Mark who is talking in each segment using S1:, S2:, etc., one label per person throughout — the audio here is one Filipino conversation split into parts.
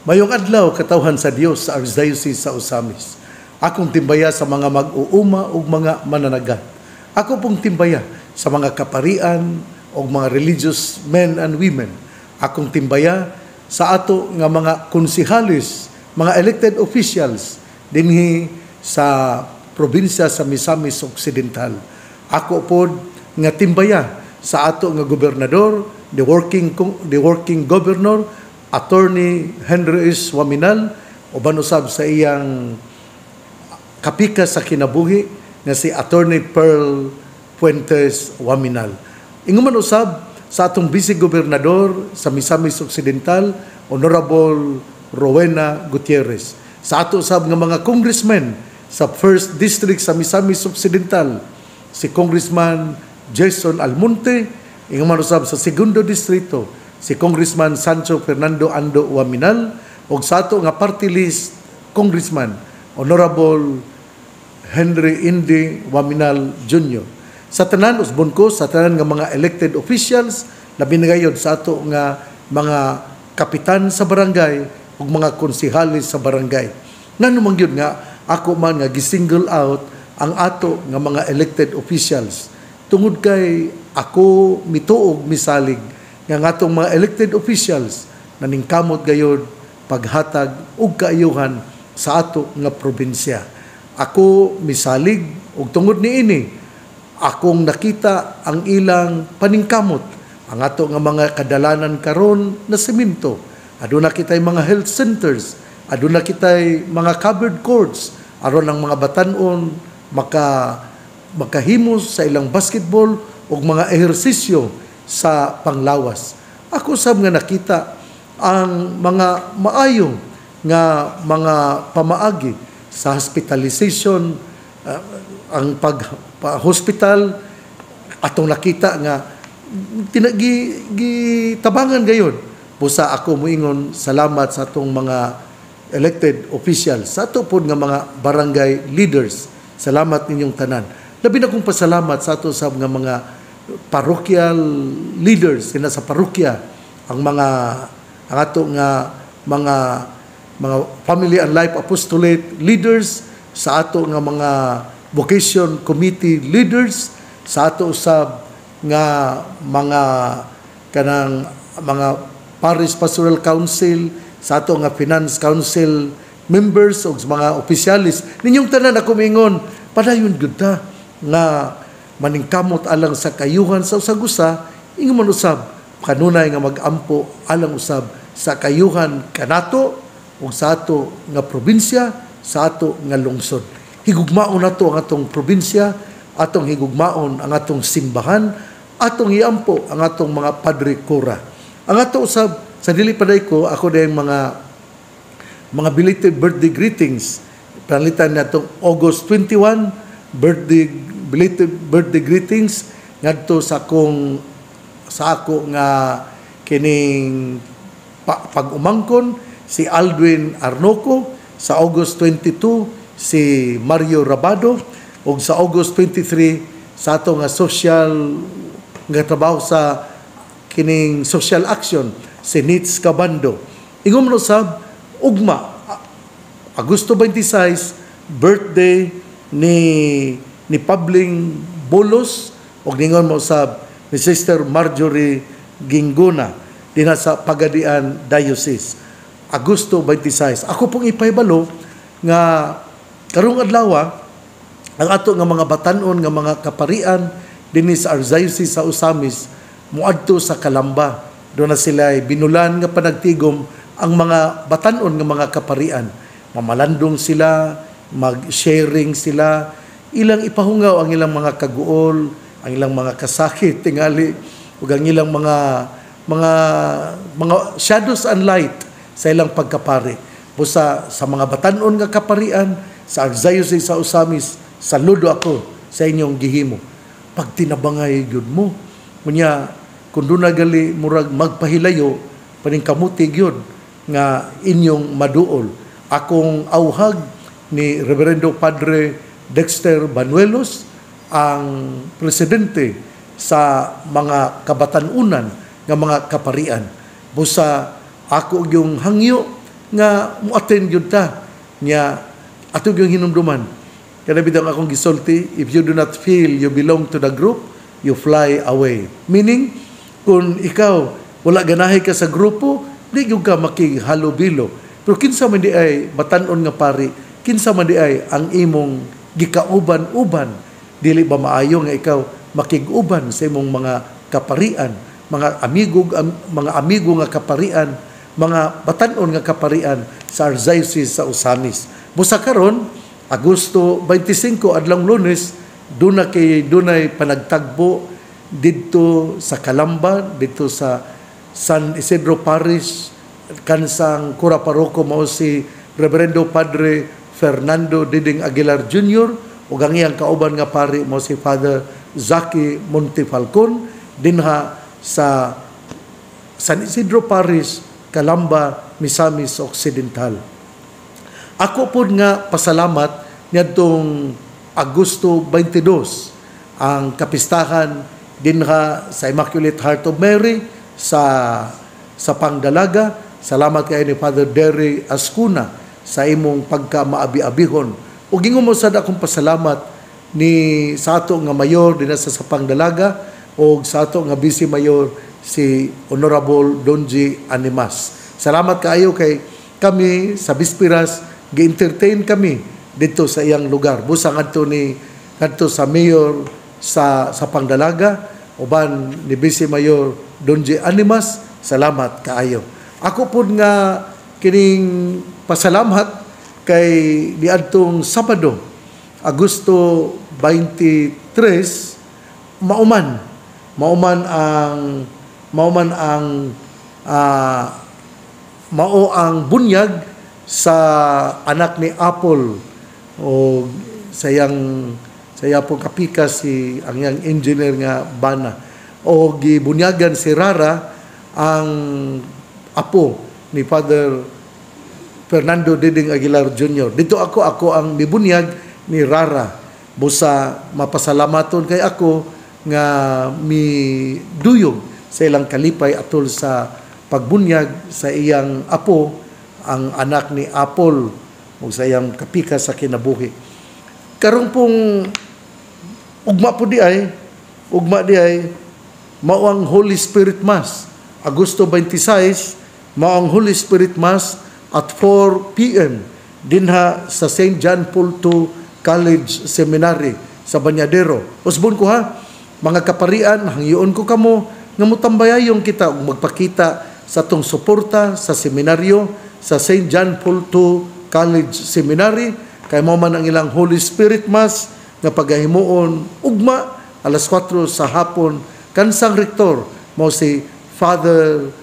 S1: Mayong adlaw katawhan sa Dios sa Archdiocese sa Osamis. Akong timbaya sa mga mag-uuma ug mga mananagat. Ako pong timbaya sa mga kaparian o mga religious men and women. Akong timbaya sa ato nga mga konsehalis, mga elected officials dinhi sa probinsya sa Misamis Occidental. Ako po nga timbaya sa ato nga gobernador, the working governor, Attorney Henry S. Waminal, uban usab sa iyang kapika sa kinabuhi nga si Attorney Pearl Fuentes Waminal. Inguman usab sa atong vice-gobernador sa Misamis Occidental, Honorable Rowena Gutierrez. Sa ato usab nga mga congressmen sa 1st District sa Misamis Occidental, si Congressman Jason Almonte. Inguman usab sa 2nd Distrito, si Congressman Sancho Fernando Ando Waminal, o sa ato nga party list Congressman Honorable Henry Indy Waminal Jr. Sa tanan usbon ko sa tanan nga mga elected officials, labi na gayud sa ato nga mga kapitan sa barangay ug mga konsehalis sa barangay. Ngano man gyud nga ako man nga gisingle out ang ato nga mga elected officials tungod kay ako mituog misalig nga atong mga elected officials naningkamot gayud paghatag og kaayuhan sa ato nga probinsya. Ako misalig og tungod niini akong nakita ang ilang paningkamot, ang ato nga mga kadalanan karon na semento. Aduna kitay mga health centers, aduna kitay mga covered courts aron ang mga batan-on makahimos sa ilang basketball ug mga ehersisyo sa panglawas. Ako sab nga nakita ang mga maayo nga mga pamaagi sa hospitalization, ang pag-hospital atong nakita nga tabangan gayon. Busa ako moingon salamat sa atong mga elected officials, sa ato pod nga mga barangay leaders. Salamat ninyong tanan. Labi na kong pasalamat sa ato sab nga mga parochial leaders sina sa parokya, ang ato nga mga family and life apostolate leaders, sa ato nga mga vocation committee leaders, sa ato usab nga mga kanang mga parish pastoral council, sa ato nga finance council members o mga opisyalis. Ninyong tanan ako mingon, padayon gud ta nga maningkamot alang sa kayuhan sa usag-usa, ingon man usab kanunay nga mag-ampo alang usab sa kayuhan kanato ug sa ato nga probinsya, sa ato nga lungsod. Higugmaon nato ang atong probinsya, atong higugmaon ang atong simbahan, atong iampo ang atong mga padre kura. Ang ato usab sa dili paday ko ako dayang mga belated birthday greetings. Palitan natong August 21 belated birthday greetings ngadto sa ako nga kining pag-umangkon si Aldwin Arnoco, sa August 22 si Mario Rabado, ug sa August 23 sa ato nga social nga trabaho sa kining social action si Nitz Cabando. Ingom no sab ugma Agosto 26 birthday ni Pabling Bolos, o ningon mo sa ni Sister Marjorie Ginguna dinha sa Pagadian Diocese. Agosto 26. Ako pong ipahibalo nga karong adlaw ang ato nga mga batan-on nga mga kaparian dinhi sa Archdiocese sa Osamis muadto sa Calamba. Doon na sila binulan nga panagtigom ang mga batan-on nga mga kaparian. Mamalandong sila, mag-sharing sila, ilang ipahungaw ang ilang mga kaguol, ang ilang mga kasakit tingali ug ang ilang mga shadows and light sa ilang pagkapari. Busa sa mga batan-on nga kaparian sa Archdiocese sa Osamis, saludo ako sa inyong gihimo. Pag tinabangay gyud mo, kunya kun doon na gali murag magpahilayo paningkamuti gyud nga inyong maduol. Akong auhag ni Reverendo Padre Dexter Banuelos, ang presidente sa mga kabatanunan nga mga kaparian. Busa ako yung hangyo nga mo-attend yun ta niya atog yung hinumduman. Kaya bitang akong gisulti, if you do not feel you belong to the group, you fly away. Meaning, kung ikaw wala ganahay ka sa grupo, di yung ka makihalo-bilo. Pero kinsa man di ay batanon nga pari, kinsa man di ay ang imong gikauban-uban, dili ba maayo nga ikaw makig-uban sa imong mga kaparian, mga amigo nga kaparian, mga batanon nga kaparian sa Archdiocese sa Osamis. Busa karon Agosto 25 adlong Lunes, dunay panagtagbo dito sa Calamba, dito sa San Isidro Parish, kansang Cura Parroco mao si Reverendo Padre Fernando Diding Aguilar Jr. ug ang iyang kauban nga pari mao si Father Zaki Montefalcon dinha sa San Isidro Parish, Calamba, Misamis Occidental. Ako po nga pasalamat nitong Agosto 22 ang kapistahan dinha sa Immaculate Heart of Mary sa Pangdalaga. Salamat kayo ni Father Derry Ascuna sa imong pagka-maabi-abihon. Ug gingon mo sad akong pasalamat ni sa ato nga mayor dinha sa Pangdalaga o sa ato nga vice mayor si Honorable Donji Animas. Salamat kayo kay kami sa Bispiras gi-entertain kami dito sa iyang lugar. Busa ngadto sa mayor sa Pangdalaga uban ni Vice Mayor Donji Animas, salamat kaayo. Ako pud nga kining pasalamat kay niadtong Sabado, Agosto 23, mao ang bunyag sa anak ni Apple o sayang po kapika si ang yang engineer nga bana o gibunyagan si Rara ang apo ni Father Fernando Diding Aguilar Jr. Dito ako ang nibunyag ni Rara. Busa mapasalamaton kay ako nga mi duyog sa ilang kalipay atol sa pagbunyag sa iyang apo ang anak ni Apple o sa iyang kapika sa kinabuhi. Karong pong ugma di ay mao ang Holy Spirit Mass. Agosto 26 mao ang Holy Spirit Mass at 4 p.m. dinha sa St. John Paul II College Seminary sa Banyadero. Usbon ko ha, mga kaparian, hangyoon ko kamo nga mutambayayong kita ug magpakita sa tong suporta sa seminaryo sa St. John Paul II College Seminary, kay mao man ang ilang Holy Spirit Mass nga pagahimuon ugma alas 4 sa hapon kansang rektor mao si Father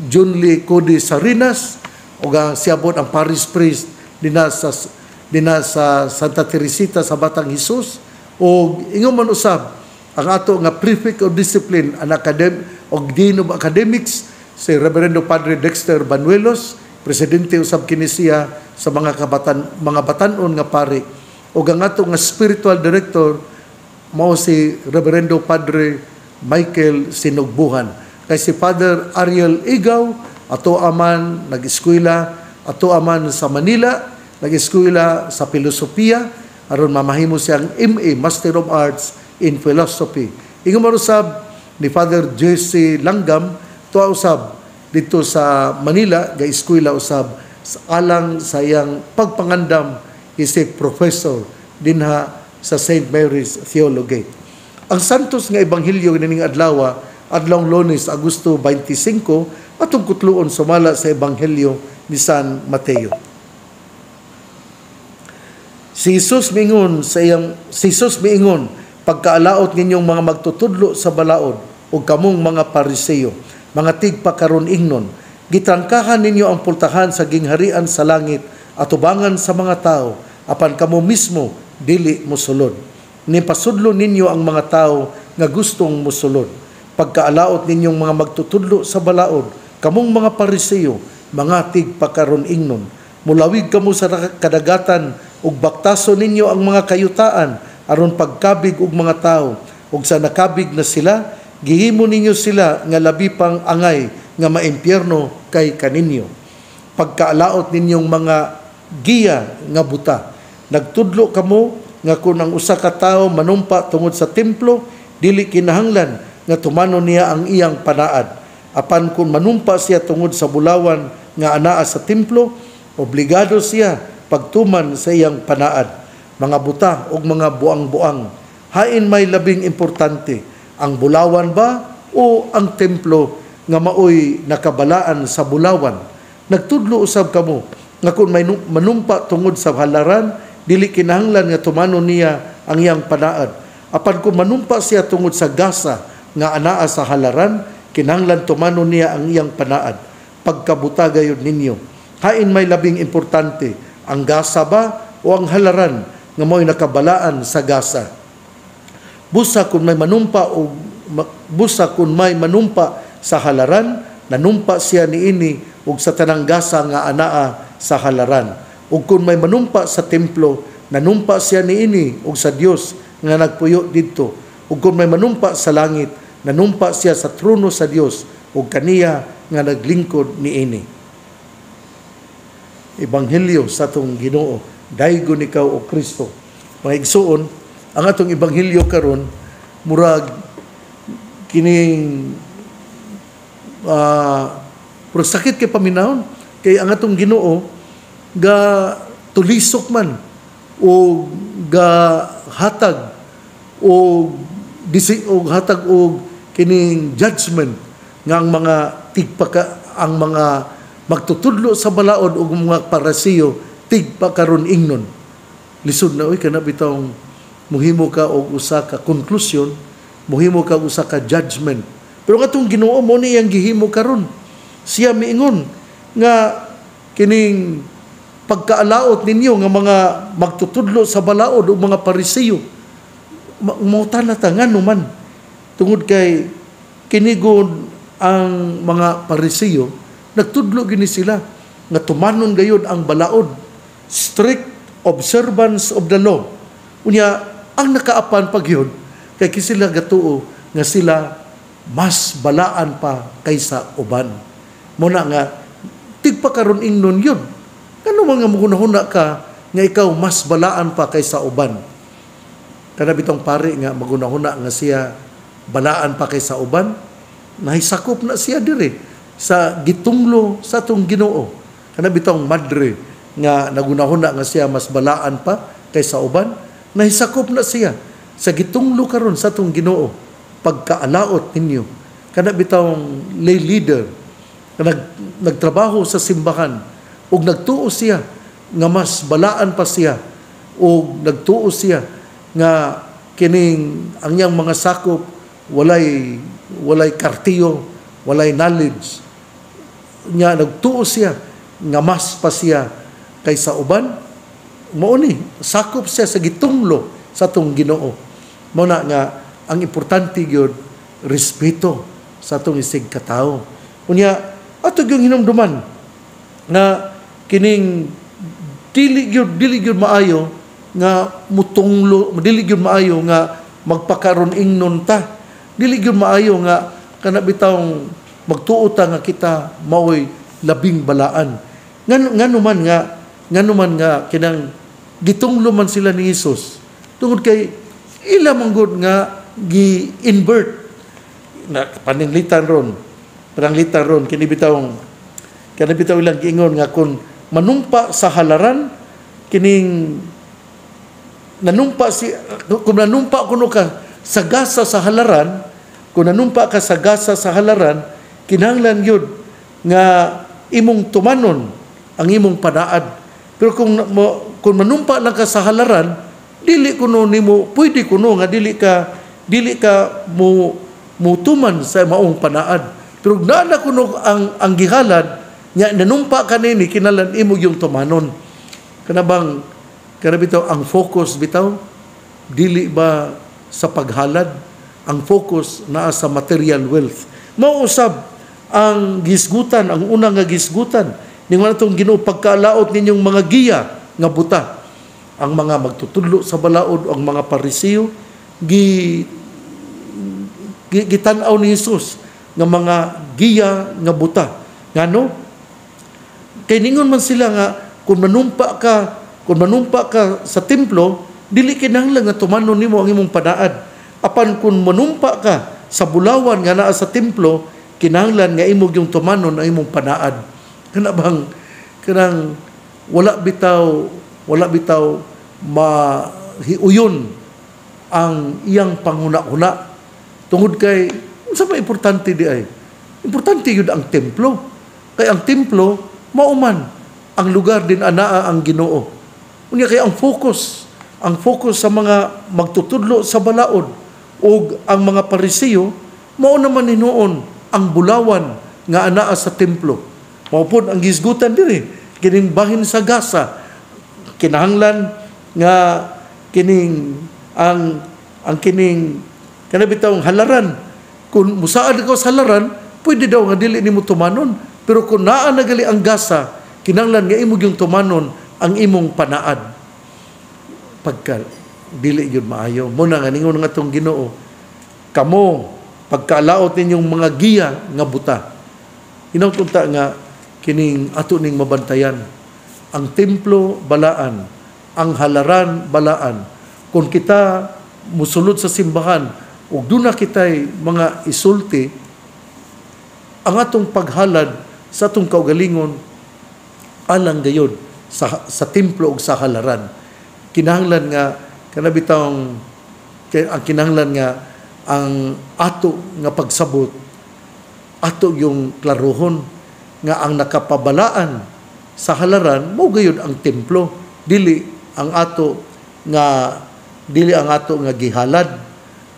S1: John Lee Cody Sarinas ug siabot ang parish priest dinha sa Santa Teresita sa Batang Hesus ug ingon man usab ang ato nga prefect of discipline and Dean of Academics si Reverendo Padre Dexter Banuelos, presidente usab kini siya sa mga batanon nga pari. O ang ato nga spiritual director mao si Reverendo Padre Michael Sinugbuhan. Kay si Father Ariel Igaw ato aman nag-eskwela ato aman sa Manila, nag-eskwela sa filosofiya aron mamahimo siyang MA Master of Arts in Philosophy. Ingon man usab ni Father Jesse Langgam tuwa usab dito sa Manila, ga-eskwela usab sa alang sayang pagpangandam isip professor dinha sa St. Mary's Theology. Ang santos nga ebanghelyo nining adlong Lunes, Agosto 25, atong kutluon sumala sa ebanghelyo ni San Mateo. Si Jesus miingon pagkaalaot ninyong mga magtutudlo sa balaod ug kamong mga Pariseo, mga tigpakaron ingnon, gitrangkahan ninyo ang pultahan sa gingharian sa langit at ubangan sa mga tao, apan kamo mismo dili mosulod. Nipasudlo ninyo ang mga tao nga gustong mosulod. Pagkaalaot ninyong mga magtutudlo sa balaod, kamong mga Pariseo, mga tigpakaron ingnon, mulawig kamo sa kadagatan ug baktaso ninyo ang mga kayutaan aron pagkabig ug mga tao, ug sa nakabig na sila gihimo ninyo sila nga labi pang angay nga maimpyerno kay kaninyo. pagkaalaot ninyong mga giya nga buta. Nagtudlo kamo nga kung ang usa ka tawo manumpa tungod sa templo, dili kinahanglan nga tumanon niya ang iyang panaad. Apan kung manumpa siya tungod sa bulawan nga anaa sa templo, obligado siya pagtuman sa iyang panaad. Mga buta o mga buang-buang, hain may labing importante, ang bulawan ba o ang templo nga maoy nakabalaan sa bulawan? Nagtudlo usab kamo nga kung may manumpa tungod sa halaran, dili kinahanglan nga tumanon niya ang iyang panaad. Apan kung manumpa siya tungod sa gasa nga anaa sa halaran, kinahanglan tumanon niya ang iyang panaad. Pagkabuta gayud ninyo, hain may labing importante, ang gasa ba o ang halaran nga mo'y nakabalaan sa gasa? Busa kung may manumpa sa halaran, nanumpa siya niini ug sa tanang gasa nga anaa sa halaran. Ug kung may manumpa sa templo, nanumpa siya niini ug sa Dios nga nagpuyo didto. Ug kung may manumpa sa langit, nanumpa siya sa trono sa Dios ug kaniya nga naglingkod niini. Ebanghelyo sa atong Ginoo, daygon ikaw o Kristo. Mga igsuon, ang atong ebanghelyo karon murag kining pero sakit kay paminahon kay ang atong Ginoo ga tulisok man o ga hatag o hatag og kining judgment nga ang mga ang mga magtutudlo sa balaod ug mga parasiyo tigpakaron ingnon. Lisod na kana bitong muhimo ka og usa ka conclusion, muhimo ka usa ka judgment. Pero katong Ginoo mo ni yang gihimo karon. Siya miingon nga kining pagkaalaot ninyo nga mga magtutudlo sa balaod o mga parisiyo, mautan na tangan man. Tungod kay kinigod ang mga parisiyo, nagtudlo gini sila nga tumanon gayud ang balaod. Strict observance of the law. Unya, ang nakaapan pagyod, kay sila gatuo nga sila mas balaan pa kaysa uban. Muna nga, tigpakaron ingnon yun. Kano mga magunahuna ka nga ikaw mas balaan pa kaysa uban? Kana bitong pari nga magunahuna nga siya balaan pa kaysa uban, nahisakop na siya dire sa gitunglo sa atong Ginoo. Kana bitong madre nga nagunahuna nga siya mas balaan pa kaysa uban, nahisakop na siya sa gitunglo karon sa atong Ginoo. Pagkaalaot ninyo, kana bitong lay leader na nagtrabaho sa simbahan ug nagtuo siya nga mas balaan pa siya ug nagtuo siya nga kining ang iyang mga sakop walay kartiyo, walay knowledge, nga nagtuo siya nga mas pa siya kaysa uban, mao ni sakop siya sa gitunglo sa atong Ginoo. Mao na nga ang importante gyud respeto sa atong isig katao. Unya ato gyud hinumduman nga kining dili gyud maayo nga mutunglo, dili gyud maayo nga magpakaron ingnon ta. Dili gyud maayo nga kana bitawng magtuo ta nga kita maoy labing balaan. Ngano man nga kinang gitunglo man sila ni Hesus. Tungod kay ila manggod nga gi-invert na pananglitan ron kini bitawng ilang giingon nga kung manumpa sa halaran kining kung nanumpa kuno ka sa gasa sa halaran, kinahanglan yun nga imong tumanon ang imong panaad. Pero kung manumpa lang ka sa halaran, dili kuno nimo pwede kuno nga dili ka mutuman sa maong panaad. Pero naala kuno ang gihalad nya nanumpa kanini kinalan imo yung tumanon. Kana bitaw ang focus bitaw dili ba sa paghalad, ang focus naa sa material wealth. Mao usab ang gisgutan, ang unang nga gisgutan ning natong Ginoo, pagkaalaot ninyong mga giya nga buta. Ang mga magtutudlo sa balaod, ang mga parisiyo, gitanaw ni Jesus nga mga giya nga buta. Ngano? Kay ningon man sila nga kung manumpa ka sa templo, dili kinahanglan nga tumanon nimo ang imong panaad. Apan kung manumpa ka sa bulawan nga naa sa templo, kinahanglan nga imong yung tumanon ang imong panaad. Kana bang kanang wala bitaw mahiuyon ang iyang panghuna-huna tungod kay unsa ba importante di ay? Importante yun ang templo. Kay ang templo mauman ang lugar din anaa ang Ginoo. Unya kay ang focus sa mga magtutudlo sa balaod o ang mga Parisiyo mao naman hinuon ang bulawan nga anaa sa templo. Mao pod ang gisgutan diri kining bahin sa gasa, kinahanglan nga kining ang kining kanabitawng halaran. Kung musaad ka sa halaran, pwede daw nga dili nimo tumanon. Pero kung naa nagali ang gasa, kinahanglan nga imo yung tumanon ang imong panaad. Pagka dili yun maayo. Muna nga ningon nga tong Ginoo, kamo pagkaalaot ninyong mga giya nga buta. Hinautunta nga kining ato ning mabantayan. Ang templo balaan, ang halaran balaan. Kung kita musulod sa simbahan ug duna kitay mga isulti, ang atong paghalad sa atong kaugalingon alang gayud sa templo ug sa halaran. Kinahanglan nga kanabitang ang kinahanglan nga ang ato nga pagsabot ato yung klarohon nga ang nakapabalaan sa halaran mao gayud ang templo, dili ang ato nga gihalad.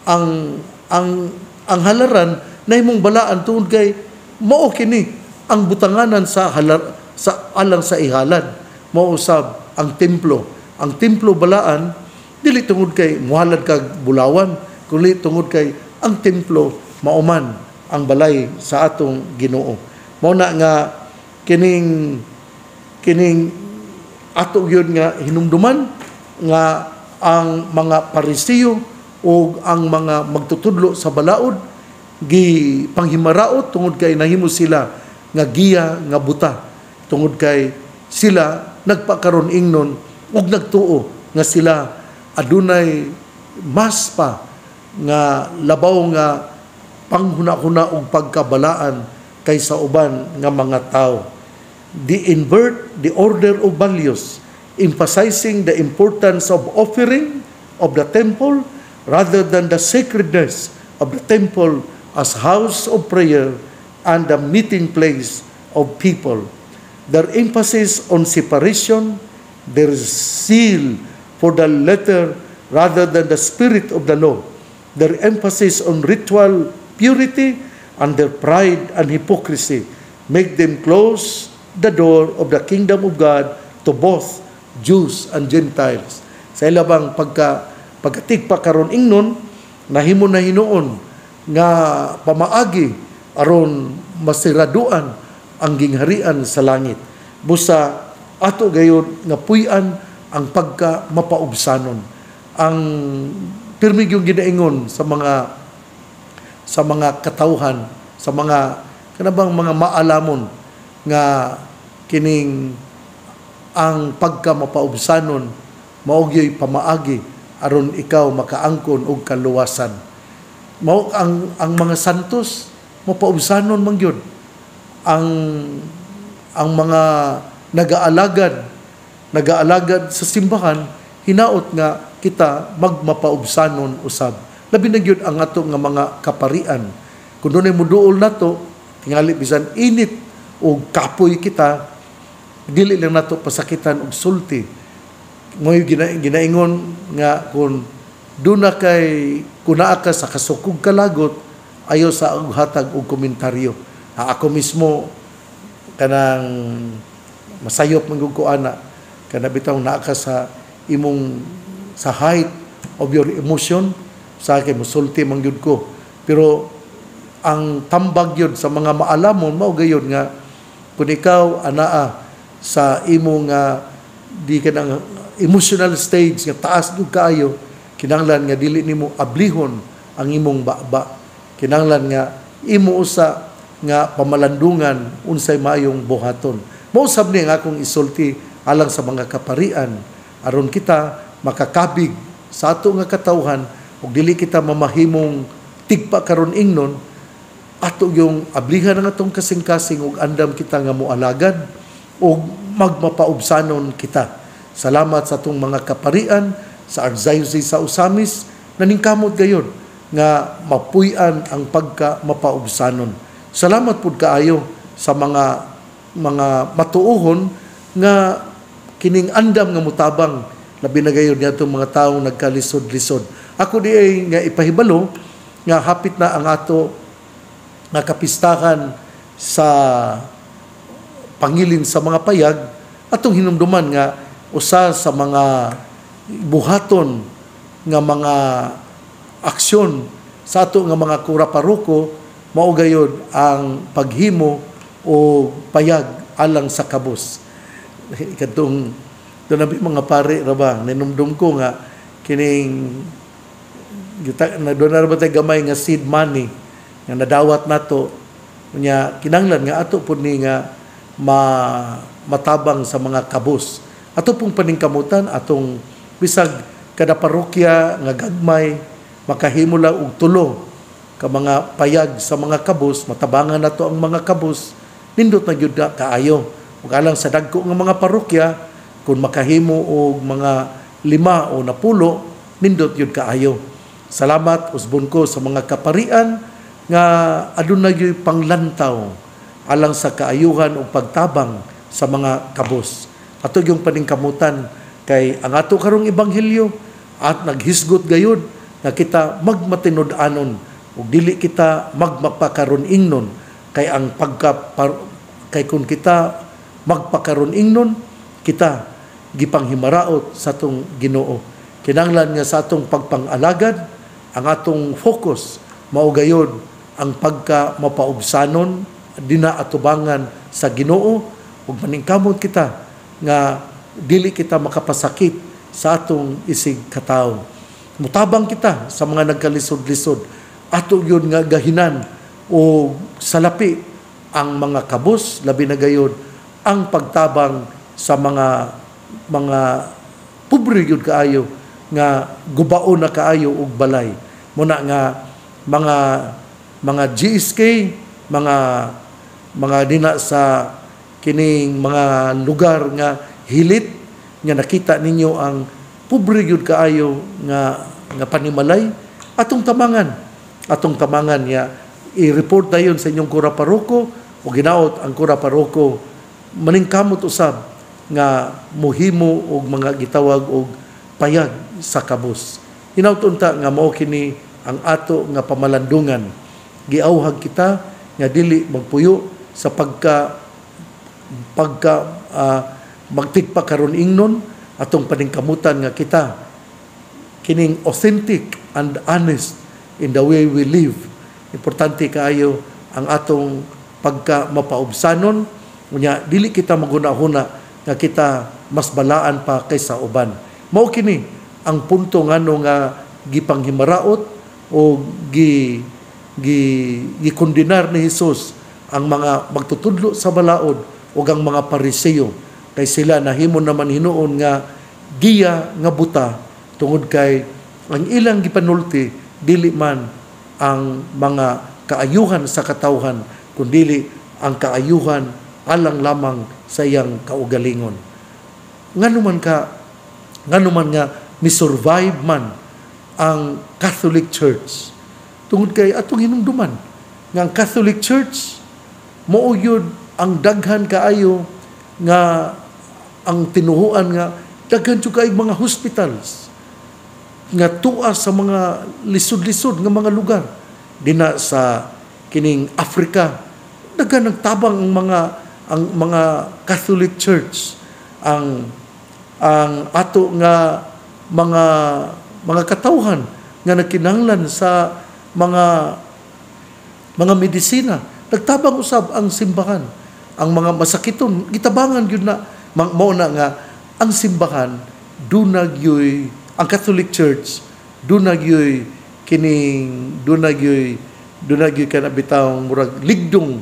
S1: Ang halaran nahimong balaan tungod kay mao kini ang butanganan sa alang sa ihalad. Mao usab ang templo. Ang templo balaan dili tungod kay muhalad kag bulawan, kundi tungod kay ang templo mauman ang balay sa atong Ginoo. Mao na nga kining ato gyud nga hinumduman nga ang mga Parisiyo o ang mga magtutudlo sa balaod gi panghimaraot tungod kay nahimo sila nga giya nga buta, tungod kay sila nagpakaron ingnon ug nagtuo nga sila adunay mas pa nga labaw nga panghuna-huna ug pagkabalaan kaysa uban nga mga tao. They invert the order of values, emphasizing the importance of offering of the temple rather than the sacredness of the temple as house of prayer and the meeting place of people. Their emphasis on separation, their zeal for the letter rather than the spirit of the law, their emphasis on ritual purity, and their pride and hypocrisy make them close the door of the kingdom of God to both Jews and Gentiles. Sa ilabang pagkatigpa karon ingnon, nahimo na hinuon nga pamaagi aron masiraduan ang gingharian sa langit. Busa ato gayud nga puy-an ang pagka mapaubsanon. Ang pirmi yung ginaingon sa mga katawhan, sa mga kanabang mga maalamon nga kining ang pagka mapaubsanon maugyoy pamaagi aron ikaw makaangkon og kaluwasan. Mao ang mga santos mapaubsanon man gyud. Ang mga nagaalagad sa simbahan hinaot nga kita magmapaubsanon usab. Labi na gyud ang ato nga mga kaparian. Kung dunay muduol nato, tingali bisan init o kapoy kita, dili lang nato pasakitan og sulti. Mo'y ginaingon nga kung duna kay kuna ka sa kasukog kalagot, ayo sa hatag og komentaryo. Ako mismo kanang masayop manggug ko ana kana bitaw naa ka sa imong sa height of your emotion sa kay musulti man gyud ko, pero ang tambag yun sa mga maalamon mao gayud nga kung ikaw anaa sa imong di ka nang emotional stage nga taas gyud kaayo, kinahanglan nga dili nimo ablihon ang imong baba, kinahanglan nga imo usa nga pamalandungan unsay maayong buhaton. Mausab ni nga akong isulti alang sa mga kaparian aron kita makakabig sa ato nga katawhan ug dili kita mamahimong tigpa karon ingnon ato yung ablihan ng atong kasing-kasing ug andam kita nga moalagad ug magmapaubsanon kita. Salamat sa atong mga kaparian sa Archdiocese sa Osamis na ningkamot gayon nga mapuy-an ang pagka mapaubsanon. Salamat pud kaayo sa mga matuohon nga kining andam nga mutabang labi na gayon niadtong mga taong nagkalisod-lisod. Ako di ay nga ipahibalo nga hapit na ang ato nga kapistahan sa pangilin sa mga payag atong hinumduman nga usa sa mga buhaton nga mga aksyon sa ato nga mga kura paroko mao gayud ang paghimo o payag alang sa kabus. Kadtong doon mga pare ra ba ninumdum ko nga kining doon na ba tayo gamay nga seed money nga nadawat nato nya kinanglan nga ato pud ni nga matabang sa mga kabus. Ato pong paningkamutan atong bisag kada parokya nga gagmay makahimo lang og tulo ka mga payag sa mga kabus, matabangan nato ang mga kabus, nindot na gyud kaayo. Ug alang sa dagko nga mga parokya kung makahimo og mga 5 o 10, nindot gyud kaayo. Salamat usbon ko sa mga kaparian nga adunay gyud panglantaw alang sa kaayuhan o pagtabang sa mga kabus. Ato yung paningkamutan kay ang ato karong ebanghelyo at naghisgot gayud nga kita magmatinud-anon ug dili kita magmapakaron ingnon kay ang kay kun kita magpakaron ingnon kita gipanghimaraot sa atong Ginoo. Kinahanglan nga sa atong pagpangalagad ang atong focus mao gayud ang pagka mapaubsanon dina atubangan sa Ginoo ug maningkamot kita nga dili kita makapasakit sa atong isig katawo. Mutabang kita sa mga nagkalisod-lisod. Ato yun nga gahinan o salapi ang mga kabus, labi na gayod ang pagtabang sa mga pobre yun kaayo nga gubaon na kaayo og balay. Muna nga mga GSK, mga dina sa kining mga lugar nga hilit nga nakita ninyo ang pobre yun kaayo nga panimalay atong tamangan nga i-report dayon sa inyong kura paroko o ginaot ang kura paroko maningkamot usab nga mohimo og mga gitawag og payag sa kabus. Hinautunta nga mao kini ang ato nga pamalandungan. Giawhag kita nga dili magpuyo sa pagka magtigpa karon ingnon atong paningkamutan nga kita kining authentic and honest in the way we live. Importante kaayo ang atong pagka mapaubsanon unya dili kita maghuna-huna nga kita mas balaan pa kaysa uban. Mao kini ang punto ngano nga gipanghimaraot o gikondenar ni Hesus ang mga magtutudlo sa balaod ug ang mga Pariseo kay sila nahimo naman hinuon nga giya nga buta tungod kay ang ilang gipanulti dili man ang mga kaayuhan sa katawhan kundi ang kaayuhan alang lamang sa iyang kaugalingon. Ngano man nga ni-survive man ang Catholic Church tungod kay atong hinumduman nga ang Catholic Church mao yun ang daghan kaayo nga ang tinuhuan nga daghan jud kaayong mga hospitals nga tuas sa mga lisod-lisod nga mga lugar dina sa kining Africa. Daghan nagtabang ang mga Catholic Church ang ato nga mga katawhan nga nagkinahanglan sa mga medisina. Nagtabang usab ang simbahan. Ang mga masakiton gitabangan gyud na mao na nga ang simbahan dunagyoy ang Catholic Church dunagyoy kanabitawng murag ligdong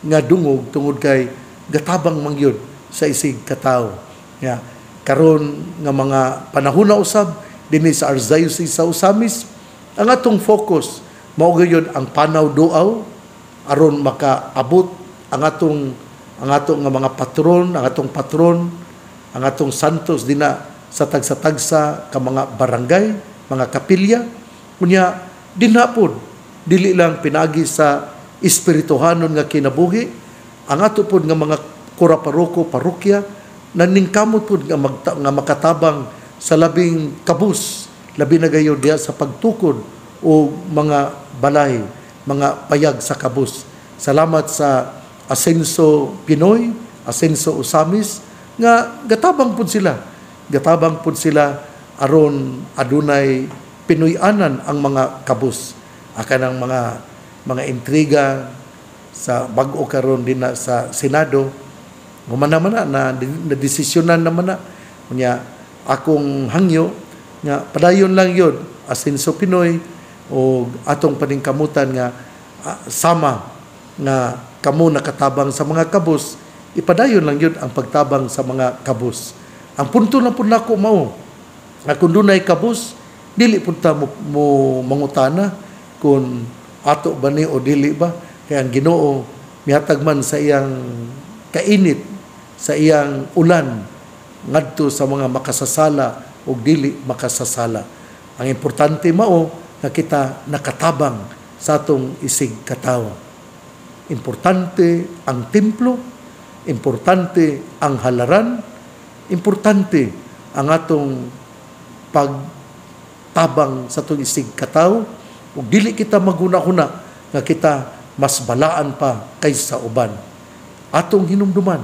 S1: nga dungog tungod kay gatabang mangyod sa isig katawo. Ya, karon nga mga panahon na usab dinhi sa Archdiocese sa Osamis, ang atong focus mao gyud ang panaw duaw aron makaabot ang atong nga mga patron, ang atong santos dina sa tagsa-tagsa ka mga barangay, mga kapilya. Unya dinhapon dili lang pinagi sa espirituhanon nga kinabuhi, ang ato pod nga mga kura-paroko, parokya naningkamot pod nga makatabang sa labing kabus, labi na gayon diya sa pagtukod o mga balay, mga payag sa kabus. Salamat sa Asenso Pinoy, Asenso Osamis, nga gatabang pud sila aron adunay Pinoyanan ang mga kabus. Akan ang mga intriga sa bag-o karon din na sa Senado, humana-mana na desisyonan naman na. Unya akong hangyo nga padayon lang yun Asenso Pinoy o atong paningkamutan nga sama nga kamo nakatabang sa mga kabus, ipadayon lang yun ang pagtabang sa mga kabus. Ang punto na po nako mao nga kung dunay kabus, dili pud ta mo mangutana kung ato ba ni o dili ba, kaya ang Ginoo mihatag man sa iyang kainit, sa iyang ulan ngadto sa mga makasasala o dili makasasala. Ang importante mao na kita nakatabang sa atong isig katawo. Importante ang templo, importante ang halaran, importante ang atong pagtabang sa atong isig katawo, ug dili kita maghuna-huna nga kita mas balaan pa kaysa uban. Atong hinumduman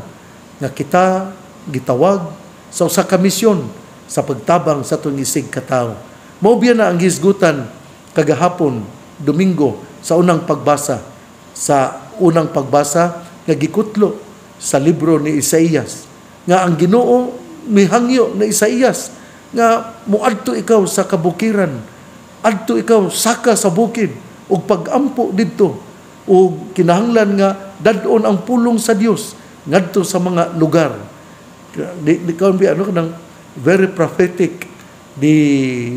S1: nga kita gitawag sa usa ka misyon sa pagtabang sa atong isig katawo. Mao biya na ang hisgutan kagahapon Domingo sa unang pagbasa nga gikutlo sa libro ni Isaías, nga ang Ginoo mihangyo na Isaías nga muadto ikaw sa kabukiran, adto ikaw saka sa bukid ug pagampo didto, ug kinahanglan nga dadon ang pulong sa Dios ngadto sa mga lugar. Di very prophetic the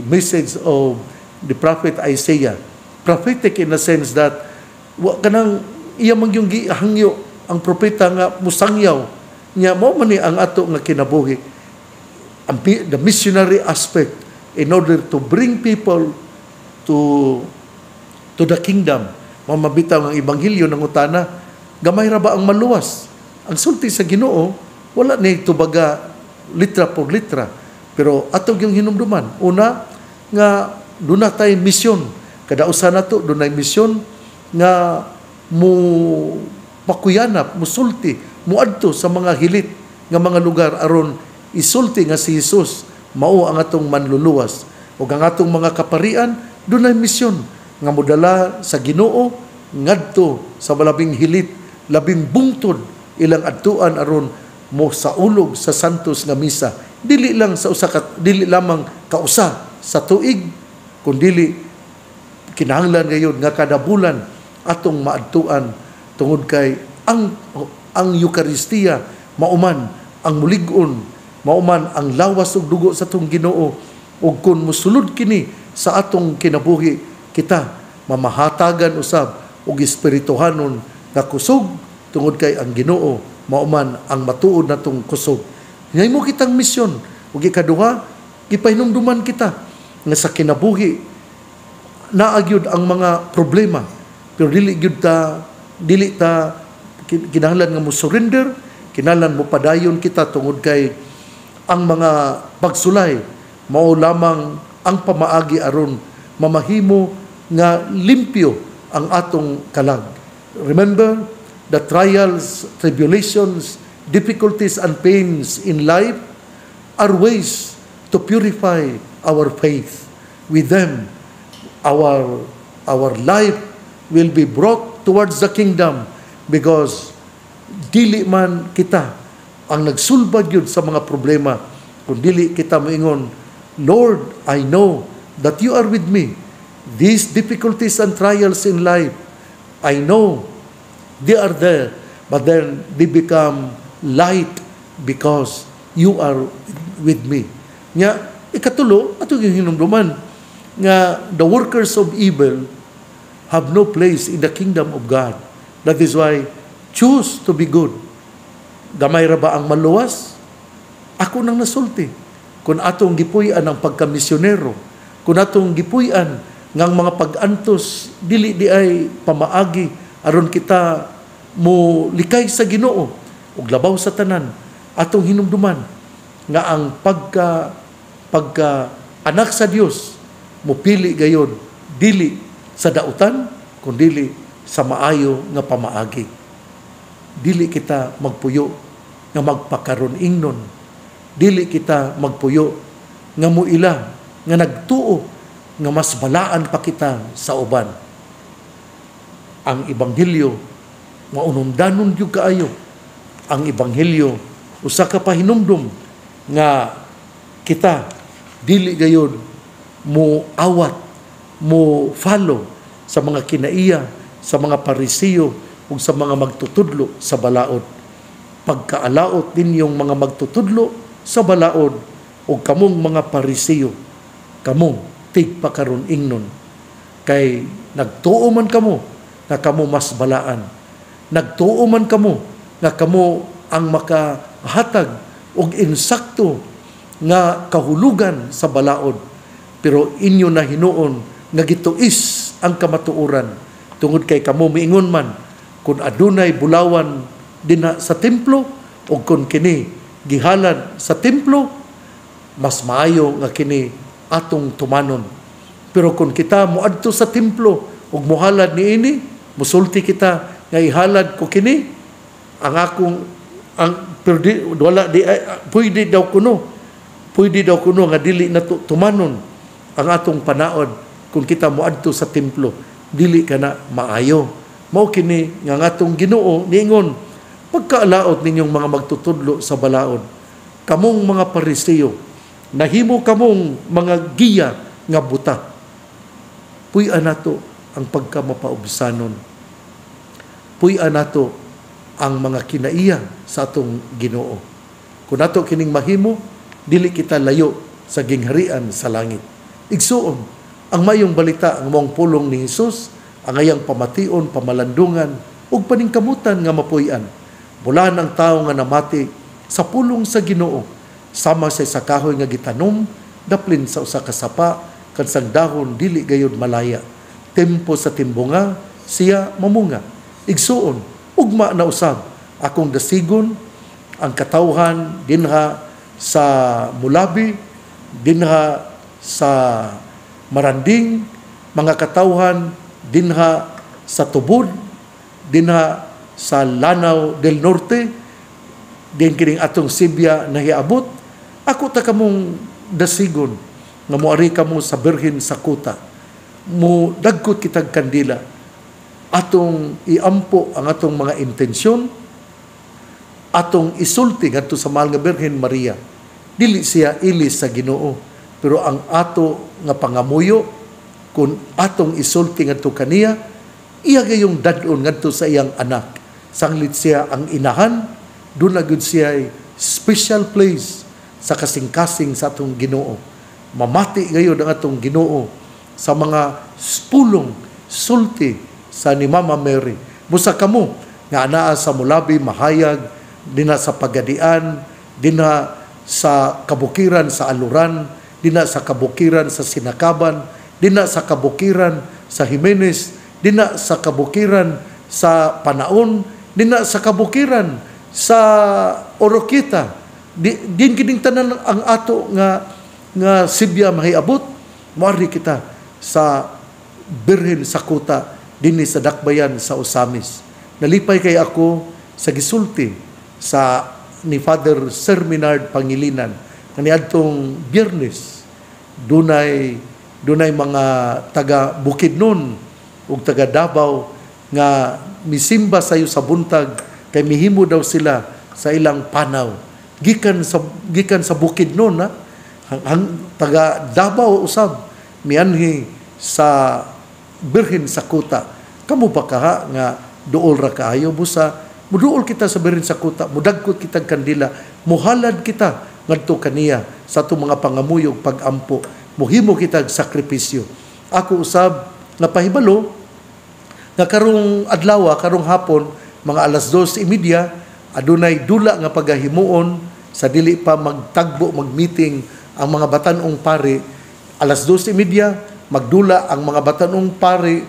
S1: message of the prophet Isaiah. Prophetic in the sense that wa kanang iya man yung gihangyo ang propeta nga musangyaw nya mao man ni ang ato nga kinabuhi, the missionary aspect in order to bring people to the kingdom. Mamabitaw ang ebanghelyo ng utana, gamay ra ba ang maluwas? Ang sulti sa Ginoo wala ni tubaga litra por litra, pero atog yung hinumduman. Una nga duna tay misyon, kada usa nato dunay misyon nga mo pakuyanap, musulti, muadto sa mga hilit nga mga lugar aron isulti nga si Jesus mao ang atong manluluwas. Ug ang atong mga kaparian dunay misyon nga modala sa Ginoo ngadto sa labing hilit, labing bungtod ilang adtuan aron mo saulog sa santos nga misa. Dili lamang kausa sa tuig, kundi kinahanglan ngayon nga kada bulan atong maadtuan tungod kay ang Eucharistia mauman ang mulig-on, mauman ang lawas ug dugo sa atong Ginoo. Ug kun mosulod kini sa atong kinabuhi, kita mamahatagan usab og espirituhanon nga kusog tungod kay ang Ginoo mauman ang matuod natong kusog. Ngay mo kitang misyon ug ikaduha, gipahinumduman kita nga sa kinabuhi naagyud ang mga problema, pero dili ta kinahanglan nga mo surrender, kinahanglan mo padayon kita tungod kay ang mga pagsulay mao lamang ang pamaagi aron mamahimo nga limpyo ang atong kalag. Remember, the trials, tribulations, difficulties and pains in life are ways to purify our faith. With them, our life will be brought towards the kingdom, because dili man kita ang nagsulbad yun sa mga problema, kung dili kita moingon, Lord, I know that you are with me. These difficulties and trials in life, I know they are there, but then they become light because you are with me. Nya, ikatulo, ato yung hinumduman, nga the workers of evil have no place in the kingdom of God. That is why, choose to be good. Gamay ra ba ang maluwas? Ako nang nasulti. Kung atong gipuy-an ang pagkamisyonero, kung atong gipuy-an ngang mga pag-antos, dili di ay pamaagi, aron kita mo likay sa Ginoo, ug labaw sa tanan, atong hinumduman, nga ang pagka anak sa Dios, mupili gayon, dili sa dautan, kundi sa maayo nga pamaagi. Dili kita magpuyo nga magpakaron ingnon. Dili kita magpuyo nga muila nga nagtuo nga mas balaan pa kita sa uban. Ang ebanghelyo maunundanon jud kaayo. Ang ebanghelyo usa ka pahinumdom nga kita dili gayon mo awat, mo follow sa mga kinaiya, sa mga parisiyo ug sa mga magtutudlo sa balaod. Pagkaalaot din yung mga magtutudlo sa balaod o kamong mga parisiyo, kamong tigpakaron ingnon. Kay nagtuo man kamo na kamo mas balaan. Nagtuo man kamo na kamo ang makahatag og insakto nga kahulugan sa balaod. Pero inyo na hinuon nga gituis ang kamatuoran. Tungod kay kamo miingon man kung adunay bulawan dinha sa templo o kung kini gihalad sa templo, mas maayo nga kini atong tumanon. Pero kung kita moadto sa templo ug mohalad niini, musulti kita nga ihalad ko kini, ang akong pero wala di pwede daw kuno nga dili na tumanon ang atong panaod kung kita moadto sa templo, dili kana maayo. Mao kini nga atong Ginoo niingon, pagkaalaot ninyong mga magtutudlo sa balaod, kamong mga parisiyo, nahimo kamong mga giya nga buta. Puy-an nato ang pagkamapaubsanon. Puy-an nato ang mga kinaiya sa atong Ginoo. Kung nato kining mahimo, dili kita layo sa gingharian sa langit. Igsuon, ang mayong balita, ang maong pulong ni Jesus, ang ayang pamation, pamalandungan, ug paningkamutan nga mapuy-an. Bulan ang tao nga namati sa pulong sa Ginoo, sama sa kahoy nga gitanom, daplin sa usa ka sapa, kansang dahon dili gayud malaya. Tempo sa timbunga, siya mamunga. Igsuon, ugma na usab, akong dasigon, ang katawhan dinha sa Mulabi, dinha sa Maranding, mga katawhan dinha sa Tubod, dinha sa Lanao del Norte, din kining atong Sibya nahiabot. Ako ta kamong dasigon nga moari kamo sa Birhen sa Kuta, mo dagkot kitag kandila, atong iampo ang atong mga intensyon, atong isulti ngadto sa mahal nga Birhen Maria. Dili siya ilis sa Ginoo, pero ang ato nga pangamuyo kung atong isulti ngadto kaniya, iya gayong dadon ngadto sa iyang anak. Sanglit siya ang inahan, doon na gud siya special place sa kasing-kasing sa atong Ginoo. Mamati gayon ang atong Ginoo sa mga pulong sulti sa ni Mama Mary. Busa kamo nga anaa sa Mulabi, mahayag, dinha sa Pagadian, dinha sa kabukiran sa Aluran, dinha sa kabukiran sa Sinakaban, dinha sa kabukiran sa Jimenez, dinha sa kabukiran sa Panaon, dinha sa kabukiran sa Oroquita. Din kining tanan ang ato nga Sibya mahiabot, moari kita sa Birhen sa Kuta, dinhi sa Dakbayan sa Osamis. Nalipay kay ako sa gisulti sa ni Father Sir Minard Pangilinan kaniadtong Biyernes. Dunay mga taga Bukidnon ug taga Davao nga misimba sayo sa buntag kay mihimo daw sila sa ilang panaw. Gikan sa Bukidnon, ha? Taga Davao usab mianhi sa Birhen sa Kuta. Kamo ba kaha nga duol ra kaayo busa Muduol kita sa birin sa kuta, mudagkot kitag kandila, muhalad kita ngadto kaniya sa atong mga pangamuyog pagampo, muhimo kitag sakripisyo. Ako usab nga pahibalo nga karong adlaw, karong hapon, mga alas 2:30, adunay dula nga pagahimuon sa dili pa magtagbo, magmeeting ang mga batanong pari. Alas 2:30, magdula ang mga batanong pari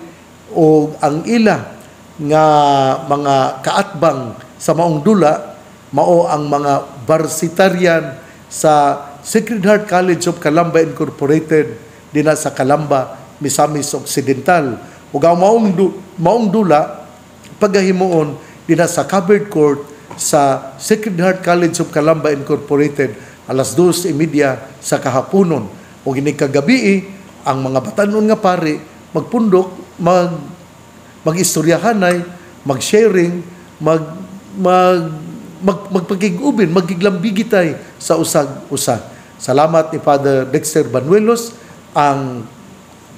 S1: o ang ila nga mga kaatbang sa maong dula, mao ang mga varsitarian sa Sacred Heart College of Calamba Incorporated dina sa Calamba, Misamis Occidental. Ug ang maong dula pagahimuon dina sa covered court sa Sacred Heart College of Calamba Incorporated alas 2:30 sa kahaponon. Ug ini kagabi ang mga batanon nga pari magpundok, mag-istoryahanay, mag-sharing, magpagigubin, magiglambigitay sa usag-usa. Salamat ni Father Dexter Banuelos, ang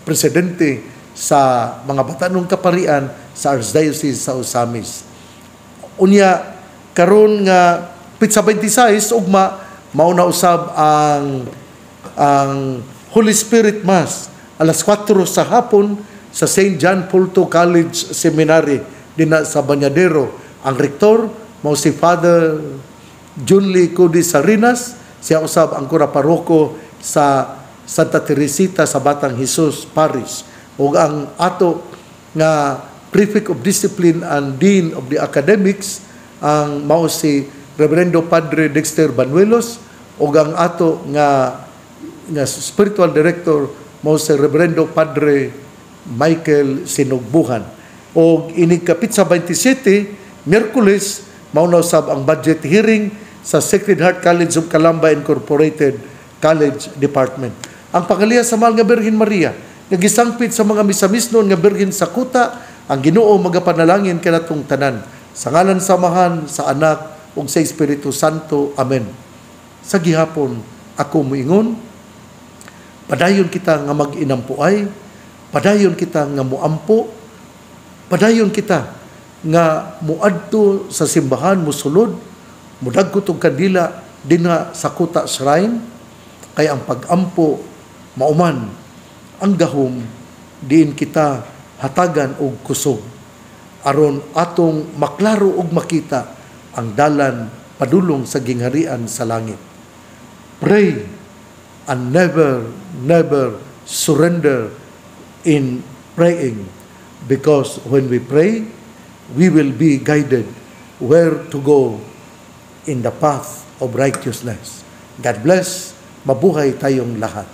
S1: presidente sa mga batanong kaparian sa Archdiocese sa Osamis. Unya, karon nga Pitsa 26, ugma, mauna usab ang Holy Spirit Mass, alas 4 sa hapon, sa St. John Paul II College Seminary dina sa Bañadero. Ang rektor mao si Father Junly Cody Sarinas, siya usab ang kura paroko sa Santa Teresita sa Batang Jesus Parish. Ug ang ato nga Prefect of Discipline and Dean of the Academics ang mao si Reverendo Padre Dexter Banuelos, ug ang ato nga Spiritual Director mao si Reverendo Padre Michael Sinugbuhan. O inikapit sa 27, Miyerkules, mauna usab ang budget hearing sa Sacred Heart College of Calamba Incorporated College Department. Ang pangaliha sa mahal nga Birhen Maria, nagisangpit sa mga misamisnon nga Birhen sa kuta, ang Ginoo magapanalangin kanatong tanan. Sa ngalan samahan, sa Anak, ug sa Espiritu Santo. Amen. Sa gihapon, ako moingon, padayon kita nga mag-inampuay, padayon kita nga muampo, padayon kita nga muadto sa simbahan, musulod, mudagkot og kandila dinha sa kuta shrine, kay ang pagampo mauman ang gahom diin kita hatagan og kusog aron atong maklaro og makita ang dalan padulong sa gingharian sa langit. Pray and never surrender in praying, because when we pray, we will be guided where to go in the path of righteousness. God bless. Mabuhay tayong lahat.